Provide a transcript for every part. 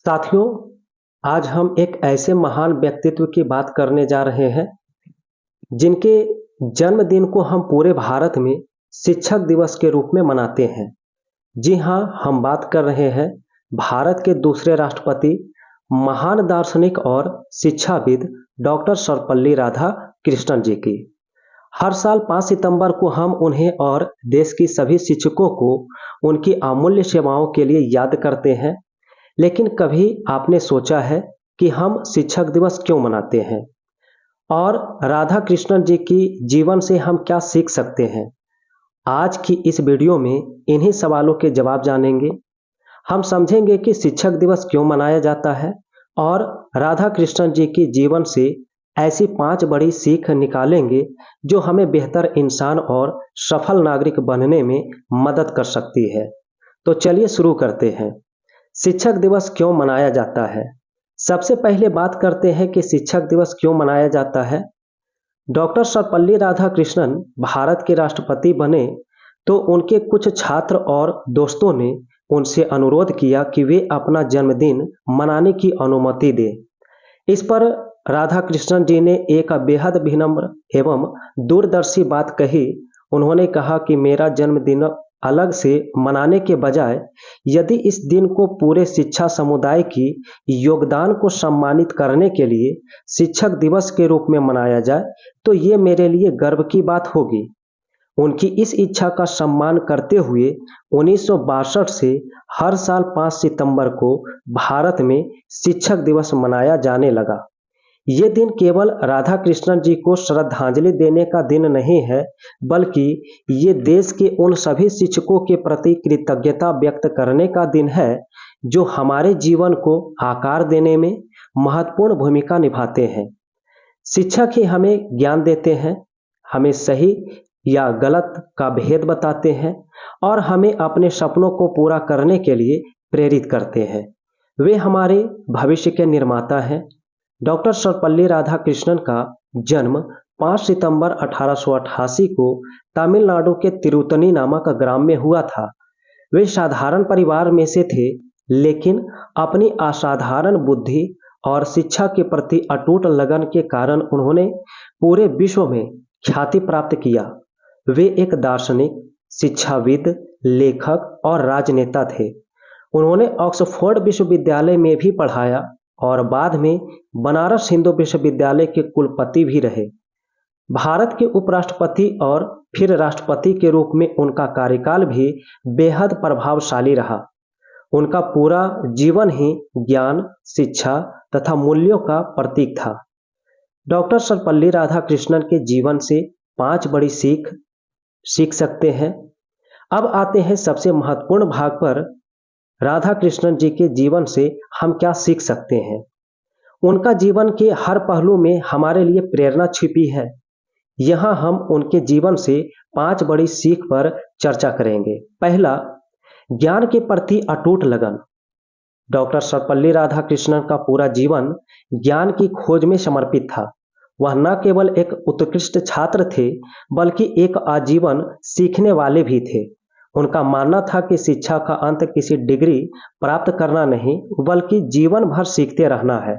साथियों, आज हम एक ऐसे महान व्यक्तित्व की बात करने जा रहे हैं जिनके जन्मदिन को हम पूरे भारत में शिक्षक दिवस के रूप में मनाते हैं। जी हाँ, हम बात कर रहे हैं भारत के दूसरे राष्ट्रपति, महान दार्शनिक और शिक्षाविद डॉक्टर सर्वपल्ली राधाकृष्णन जी की। हर साल 5 सितंबर को हम उन्हें और देश की सभी शिक्षकों को उनकी अमूल्य सेवाओं के लिए याद करते हैं। लेकिन कभी आपने सोचा है कि हम शिक्षक दिवस क्यों मनाते हैं और राधा कृष्णन जी की जीवन से हम क्या सीख सकते हैं? आज की इस वीडियो में इन्हीं सवालों के जवाब जानेंगे। हम समझेंगे कि शिक्षक दिवस क्यों मनाया जाता है और राधा कृष्णन जी की जीवन से ऐसी 5 बड़ी सीख निकालेंगे जो हमें बेहतर इंसान और सफल नागरिक बनने में मदद कर सकती है। तो चलिए शुरू करते हैं। शिक्षक दिवस क्यों मनाया जाता है? सबसे पहले बात करते हैं कि शिक्षक दिवस क्यों मनाया जाता है। डॉक्टर सर्वपल्ली राधाकृष्णन भारत के राष्ट्रपति बने तो उनके कुछ छात्र और दोस्तों ने उनसे अनुरोध किया कि वे अपना जन्मदिन मनाने की अनुमति दें। इस पर राधाकृष्णन जी ने एक बेहद विनम्र एवं दूरदर्शी बात कही। उन्होंने कहा कि मेरा जन्मदिन अलग से मनाने के बजाय यदि इस दिन को पूरे शिक्षा समुदाय की योगदान को सम्मानित करने के लिए शिक्षक दिवस के रूप में मनाया जाए तो ये मेरे लिए गर्व की बात होगी। उनकी इस इच्छा का सम्मान करते हुए 1962 से हर साल 5 सितंबर को भारत में शिक्षक दिवस मनाया जाने लगा। ये दिन केवल राधा कृष्णन जी को श्रद्धांजलि देने का दिन नहीं है, बल्कि ये देश के उन सभी शिक्षकों के प्रति कृतज्ञता व्यक्त करने का दिन है जो हमारे जीवन को आकार देने में महत्वपूर्ण भूमिका निभाते हैं। शिक्षक ही हमें ज्ञान देते हैं, हमें सही या गलत का भेद बताते हैं और हमें अपने सपनों को पूरा करने के लिए प्रेरित करते हैं। वे हमारे भविष्य के निर्माता हैं। डॉक्टर सर्वपल्ली राधाकृष्णन का जन्म 5 सितंबर 1888 को तमिलनाडु के तिरुतनी नामक ग्राम में हुआ था। वे साधारण परिवार में से थे, लेकिन अपनी असाधारण बुद्धि और शिक्षा के प्रति अटूट लगन के कारण उन्होंने पूरे विश्व में ख्याति प्राप्त किया। वे एक दार्शनिक, शिक्षाविद, लेखक और राजनेता थे। उन्होंने ऑक्सफोर्ड विश्वविद्यालय में भी पढ़ाया और बाद में बनारस हिंदू विश्वविद्यालय के कुलपति भी रहे। भारत के उपराष्ट्रपति और फिर राष्ट्रपति के रूप में उनका कार्यकाल भी बेहद प्रभावशाली रहा। उनका पूरा जीवन ही ज्ञान, शिक्षा तथा मूल्यों का प्रतीक था। डॉक्टर सर्वपल्ली राधाकृष्णन के जीवन से 5 बड़ी सीख सकते हैं। अब आते हैं सबसे महत्वपूर्ण भाग पर। राधा कृष्णन जी के जीवन से हम क्या सीख सकते हैं? उनका जीवन के हर पहलू में हमारे लिए प्रेरणा छिपी है। यहाँ हम उनके जीवन से 5 बड़ी सीख पर चर्चा करेंगे। पहला, ज्ञान के प्रति अटूट लगन। डॉक्टर सर्वपल्ली राधाकृष्णन का पूरा जीवन ज्ञान की खोज में समर्पित था। वह न केवल एक उत्कृष्ट छात्र थे, बल्कि एक आजीवन सीखने वाले भी थे। उनका मानना था कि शिक्षा का अंत किसी डिग्री प्राप्त करना नहीं, बल्कि जीवन भर सीखते रहना है।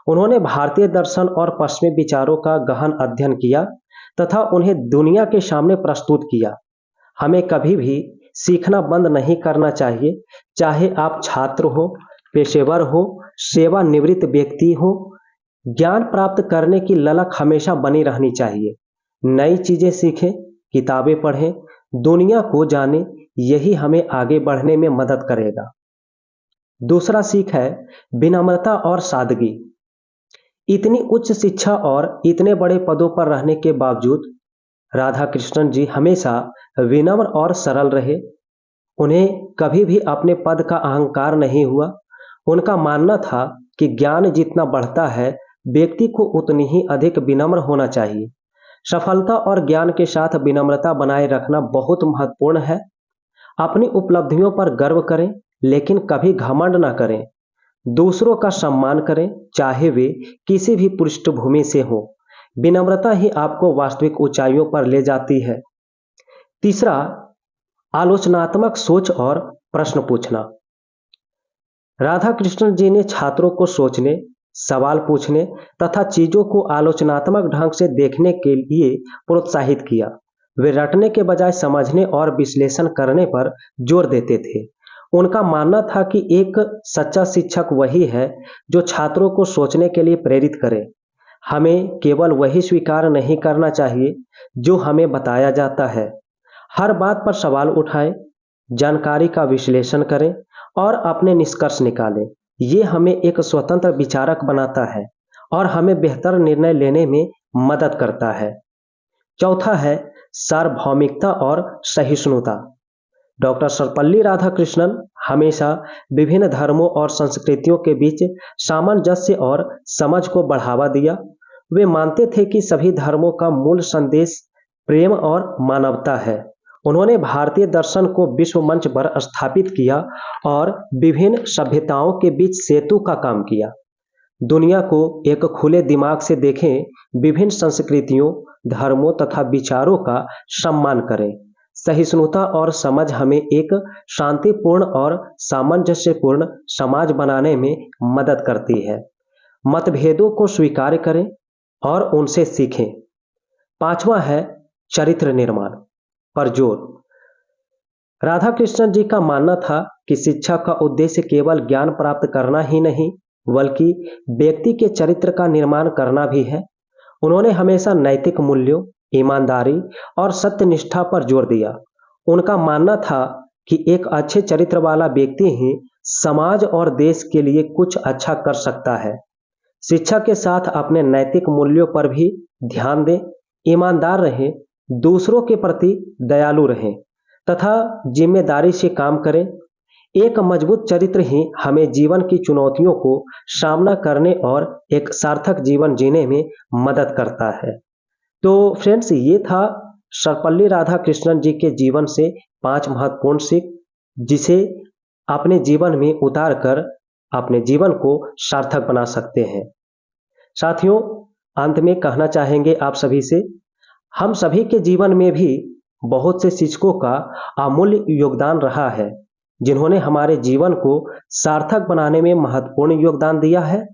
उन्होंने भारतीय दर्शन और पश्चिमी विचारों का गहन अध्ययन किया तथा उन्हें दुनिया के सामने प्रस्तुत किया। हमें कभी भी सीखना बंद नहीं करना चाहिए, चाहे आप छात्र हो, पेशेवर हो, सेवानिवृत्त व्यक्ति हो। ज्ञान प्राप्त करने की ललक हमेशा बनी रहनी चाहिए। नई चीजें सीखें, किताबें पढ़ें, दुनिया को जाने, यही हमें आगे बढ़ने में मदद करेगा। दूसरा सीख है विनम्रता और सादगी। इतनी उच्च शिक्षा और इतने बड़े पदों पर रहने के बावजूद राधाकृष्णन जी हमेशा विनम्र और सरल रहे। उन्हें कभी भी अपने पद का अहंकार नहीं हुआ। उनका मानना था कि ज्ञान जितना बढ़ता है, व्यक्ति को उतनी ही अधिक विनम्र होना चाहिए। सफलता और ज्ञान के साथ विनम्रता बनाए रखना बहुत महत्वपूर्ण है। अपनी उपलब्धियों पर गर्व करें, लेकिन कभी घमंड ना करें। दूसरों का सम्मान करें, चाहे वे किसी भी पृष्ठभूमि से हो। विनम्रता ही आपको वास्तविक ऊंचाइयों पर ले जाती है। तीसरा, आलोचनात्मक सोच और प्रश्न पूछना। राधा कृष्णन जी ने छात्रों को सोचने, सवाल पूछने तथा चीजों को आलोचनात्मक ढंग से देखने के लिए प्रोत्साहित किया। वे रटने के बजाय समझने और विश्लेषण करने पर जोर देते थे। उनका मानना था कि एक सच्चा शिक्षक वही है जो छात्रों को सोचने के लिए प्रेरित करे। हमें केवल वही स्वीकार नहीं करना चाहिए जो हमें बताया जाता है। हर बात पर सवाल उठाएं, जानकारी का विश्लेषण करें और अपने निष्कर्ष निकालें। ये हमें एक स्वतंत्र विचारक बनाता है और हमें बेहतर निर्णय लेने में मदद करता है। चौथा है सार्वभौमिकता और सहिष्णुता। डॉक्टर सर्वपल्ली राधाकृष्णन हमेशा विभिन्न धर्मों और संस्कृतियों के बीच सामंजस्य और समझ को बढ़ावा दिया। वे मानते थे कि सभी धर्मों का मूल संदेश प्रेम और मानवता है। उन्होंने भारतीय दर्शन को विश्व मंच पर स्थापित किया और विभिन्न सभ्यताओं के बीच सेतु का काम किया। दुनिया को एक खुले दिमाग से देखें, विभिन्न संस्कृतियों, धर्मों तथा विचारों का सम्मान करें। सहिष्णुता और समझ हमें एक शांतिपूर्ण और सामंजस्यपूर्ण समाज बनाने में मदद करती है। मतभेदों को स्वीकार करें और उनसे सीखें। पांचवा है चरित्र निर्माण पर जोर। राधा कृष्णन जी का मानना था कि शिक्षा का उद्देश्य केवल ज्ञान प्राप्त करना ही नहीं, बल्कि व्यक्ति के चरित्र का निर्माण करना भी है। उन्होंने हमेशा नैतिक मूल्यों, ईमानदारी और सत्यनिष्ठा पर जोर दिया। उनका मानना था कि एक अच्छे चरित्र वाला व्यक्ति ही समाज और देश के लिए कुछ अच्छा कर सकता है। शिक्षा के साथ अपने नैतिक मूल्यों पर भी ध्यान दें, ईमानदार रहें, दूसरों के प्रति दयालु रहें तथा जिम्मेदारी से काम करें। एक मजबूत चरित्र ही हमें जीवन की चुनौतियों को सामना करने और एक सार्थक जीवन जीने में मदद करता है। तो फ्रेंड्स, ये था सर्वपल्ली राधाकृष्णन जी के जीवन से 5 महत्वपूर्ण सीख, जिसे अपने जीवन में उतार कर अपने जीवन को सार्थक बना सकते हैं। साथियों, अंत में कहना चाहेंगे आप सभी से, हम सभी के जीवन में भी बहुत से शिक्षकों का अमूल्य योगदान रहा है, जिन्होंने हमारे जीवन को सार्थक बनाने में महत्वपूर्ण योगदान दिया है,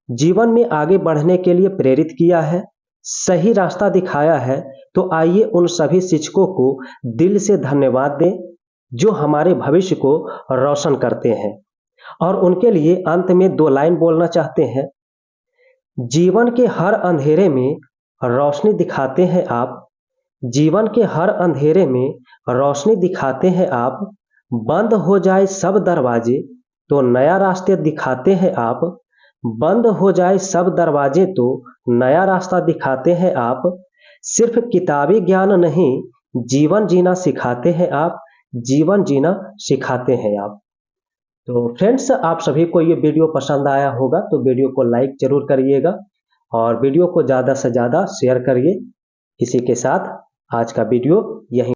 जीवन में आगे बढ़ने के लिए प्रेरित किया है, सही रास्ता दिखाया है। तो आइए उन सभी शिक्षकों को दिल से धन्यवाद दें जो हमारे भविष्य को रोशन करते हैं। और उनके लिए अंत में 2 लाइन बोलना चाहते हैं। जीवन के हर अंधेरे में रोशनी दिखाते हैं आप, जीवन के हर अंधेरे में रोशनी दिखाते हैं आप। बंद हो जाए सब दरवाजे तो नया रास्ते दिखाते हैं आप। बंद हो जाए सब दरवाजे तो नया रास्ता दिखाते हैं आप। सिर्फ किताबी ज्ञान नहीं, जीवन जीना सिखाते हैं आप। जीवन जीना सिखाते हैं आप। तो फ्रेंड्स, आप सभी को ये वीडियो पसंद आया होगा तो वीडियो को लाइक जरूर करिएगा और वीडियो को ज़्यादा से ज़्यादा शेयर करिए। इसी के साथ आज का वीडियो यहीं